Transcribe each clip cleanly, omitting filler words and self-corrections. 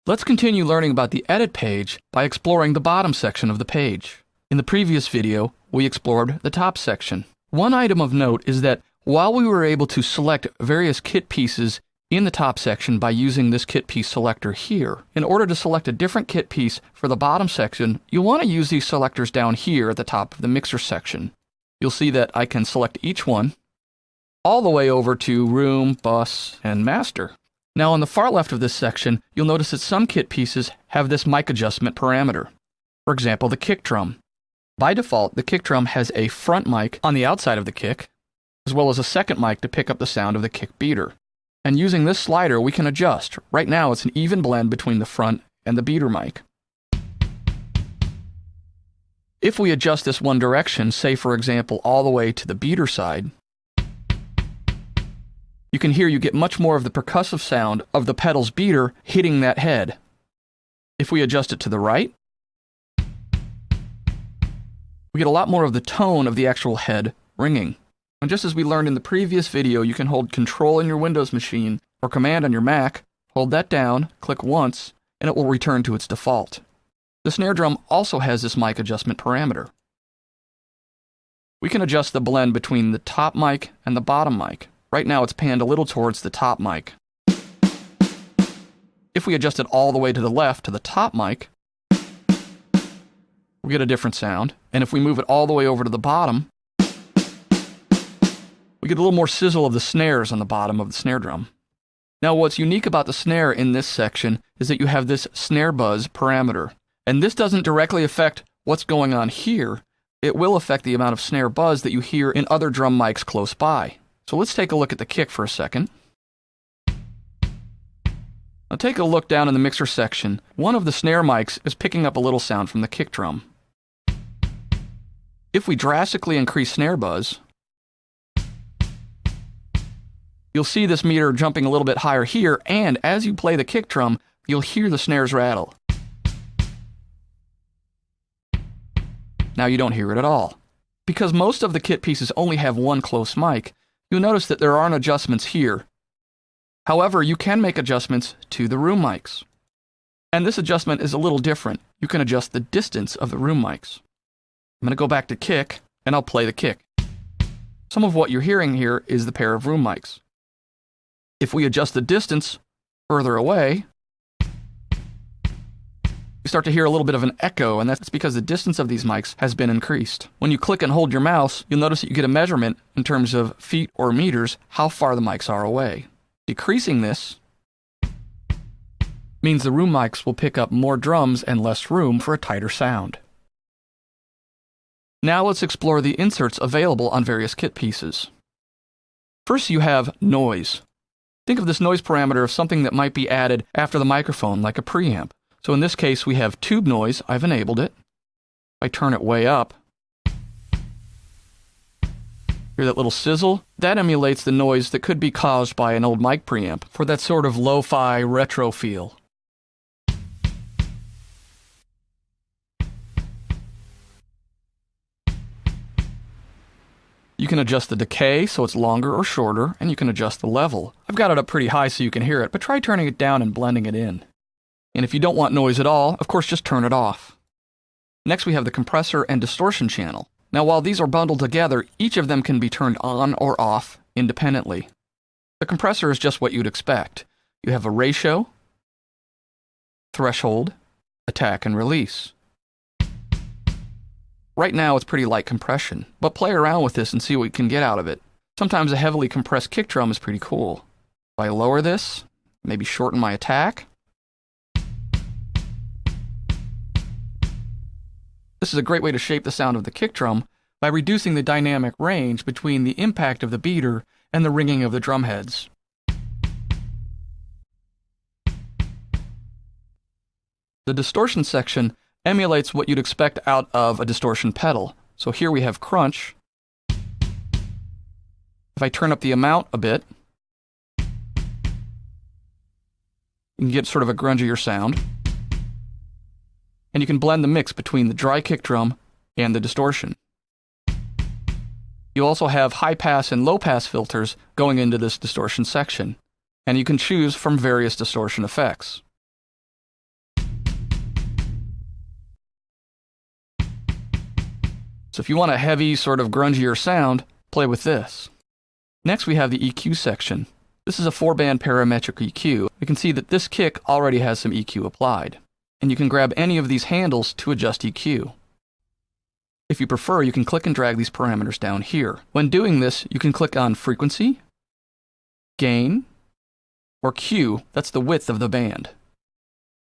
Let's continue learning about the Edit page by exploring the bottom section of the page. In the previous video, we explored the top section. One item of note is that while we were able to select various kit pieces in the top section by using this kit piece selector here, in order to select a different kit piece for the bottom section, you'll want to use these selectors down here at the top of the mixer section. You'll see that I can select each one all the way over to Room, Bus, and Master. Now on the far left of this section, you'll notice that some kit pieces have this mic adjustment parameter. For example, the kick drum. By default, the kick drum has a front mic on the outside of the kick, as well as a second mic to pick up the sound of the kick beater. And using this slider, we can adjust. Right now, it's an even blend between the front and the beater mic. If we adjust this one direction, say for example, all the way to the beater side, you can hear you get much more of the percussive sound of the pedal's beater hitting that head. If we adjust it to the right, we get a lot more of the tone of the actual head ringing. And just as we learned in the previous video, you can hold Control in your Windows machine or Command on your Mac, hold that down, click once, and it will return to its default. The snare drum also has this mic adjustment parameter. We can adjust the blend between the top mic and the bottom mic. Right now it's panned a little towards the top mic. If we adjust it all the way to the left to the top mic, we get a different sound. And if we move it all the way over to the bottom, we get a little more sizzle of the snares on the bottom of the snare drum. Now what's unique about the snare in this section is that you have this snare buzz parameter. And this doesn't directly affect what's going on here. It will affect the amount of snare buzz that you hear in other drum mics close by. So let's take a look at the kick for a second. Now take a look down in the mixer section. One of the snare mics is picking up a little sound from the kick drum. If we drastically increase snare buzz, you'll see this meter jumping a little bit higher here, and as you play the kick drum, you'll hear the snares rattle. Now you don't hear it at all. Because most of the kit pieces only have one close mic, you'll notice that there aren't adjustments here. However, you can make adjustments to the room mics. And this adjustment is a little different. You can adjust the distance of the room mics. I'm going to go back to kick, and I'll play the kick. Some of what you're hearing here is the pair of room mics. If we adjust the distance further away, you start to hear a little bit of an echo, and that's because the distance of these mics has been increased. When you click and hold your mouse, you'll notice that you get a measurement in terms of feet or meters, how far the mics are away. Decreasing this means the room mics will pick up more drums and less room for a tighter sound. Now let's explore the inserts available on various kit pieces. First you have noise. Think of this noise parameter of something that might be added after the microphone, like a preamp. So in this case, we have tube noise. I've enabled it. If I turn it way up, hear that little sizzle? That emulates the noise that could be caused by an old mic preamp for that sort of lo-fi retro feel. You can adjust the decay so it's longer or shorter, and you can adjust the level. I've got it up pretty high so you can hear it, but try turning it down and blending it in. And if you don't want noise at all, of course just turn it off. Next we have the compressor and distortion channel. Now while these are bundled together, each of them can be turned on or off independently. The compressor is just what you'd expect. You have a ratio, threshold, attack, and release. Right now it's pretty light compression, but play around with this and see what you can get out of it. Sometimes a heavily compressed kick drum is pretty cool. If I lower this, maybe shorten my attack. This is a great way to shape the sound of the kick drum by reducing the dynamic range between the impact of the beater and the ringing of the drum heads. The distortion section emulates what you'd expect out of a distortion pedal. So here we have crunch. If I turn up the amount a bit, you can get sort of a grungier sound. And you can blend the mix between the dry kick drum and the distortion. You also have high pass and low pass filters going into this distortion section, and you can choose from various distortion effects. So if you want a heavy, sort of grungier sound, play with this. Next we have the EQ section. This is a 4-band parametric EQ. We can see that this kick already has some EQ applied. And you can grab any of these handles to adjust EQ. If you prefer, you can click and drag these parameters down here. When doing this, you can click on frequency, gain, or Q, that's the width of the band.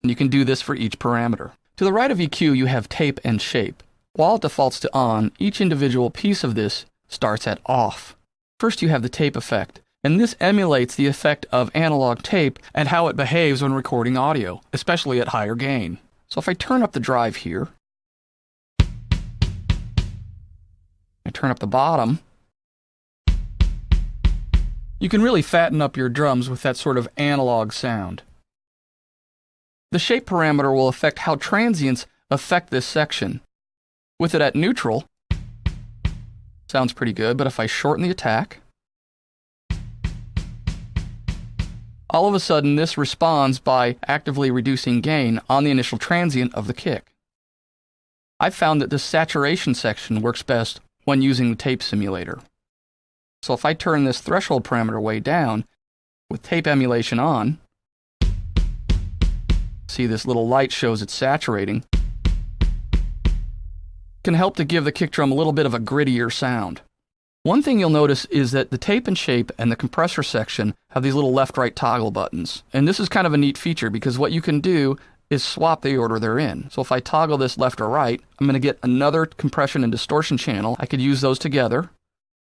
And you can do this for each parameter. To the right of EQ, you have tape and shape. While it defaults to on, each individual piece of this starts at off. First you have the tape effect, and this emulates the effect of analog tape and how it behaves when recording audio, especially at higher gain. So if I turn up the drive here, I turn up the bottom, you can really fatten up your drums with that sort of analog sound. The shape parameter will affect how transients affect this section. With it at neutral, sounds pretty good, but if I shorten the attack, all of a sudden this responds by actively reducing gain on the initial transient of the kick. I've found that this saturation section works best when using the tape simulator. So if I turn this threshold parameter way down, with tape emulation on, see this little light shows it's saturating, can help to give the kick drum a little bit of a grittier sound. One thing you'll notice is that the tape and shape and the compressor section have these little left-right toggle buttons. And this is kind of a neat feature because what you can do is swap the order they're in. So if I toggle this left or right, I'm going to get another compression and distortion channel. I could use those together.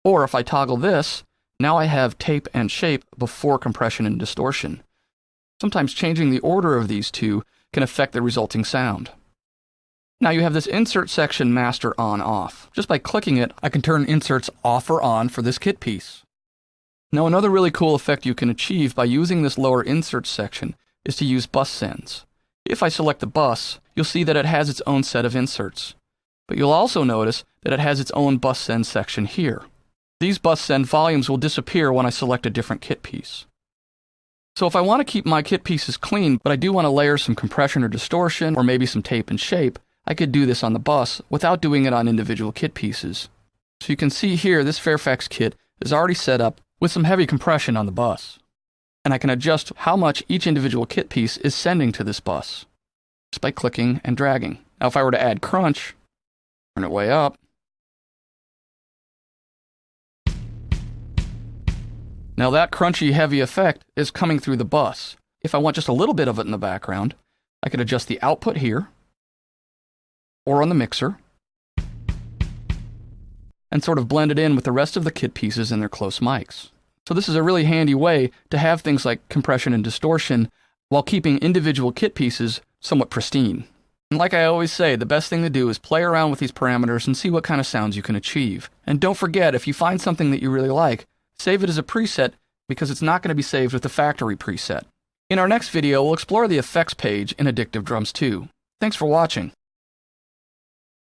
Or if I toggle this, now I have tape and shape before compression and distortion. Sometimes changing the order of these two can affect the resulting sound. Now you have this insert section master on-off. Just by clicking it, I can turn inserts off or on for this kit piece. Now another really cool effect you can achieve by using this lower insert section is to use bus sends. If I select the bus, you'll see that it has its own set of inserts. But you'll also notice that it has its own bus send section here. These bus send volumes will disappear when I select a different kit piece. So if I want to keep my kit pieces clean, but I do want to layer some compression or distortion, or maybe some tape and shape, I could do this on the bus without doing it on individual kit pieces. So you can see here this Fairfax kit is already set up with some heavy compression on the bus. And I can adjust how much each individual kit piece is sending to this bus just by clicking and dragging. Now if I were to add crunch, turn it way up, now that crunchy heavy effect is coming through the bus. If I want just a little bit of it in the background, I could adjust the output here, or on the mixer, and sort of blend it in with the rest of the kit pieces and their close mics. So this is a really handy way to have things like compression and distortion while keeping individual kit pieces somewhat pristine. And like I always say, the best thing to do is play around with these parameters and see what kind of sounds you can achieve. And don't forget, if you find something that you really like, save it as a preset because it's not going to be saved with the factory preset. In our next video, we'll explore the effects page in Addictive Drums 2. Thanks for watching.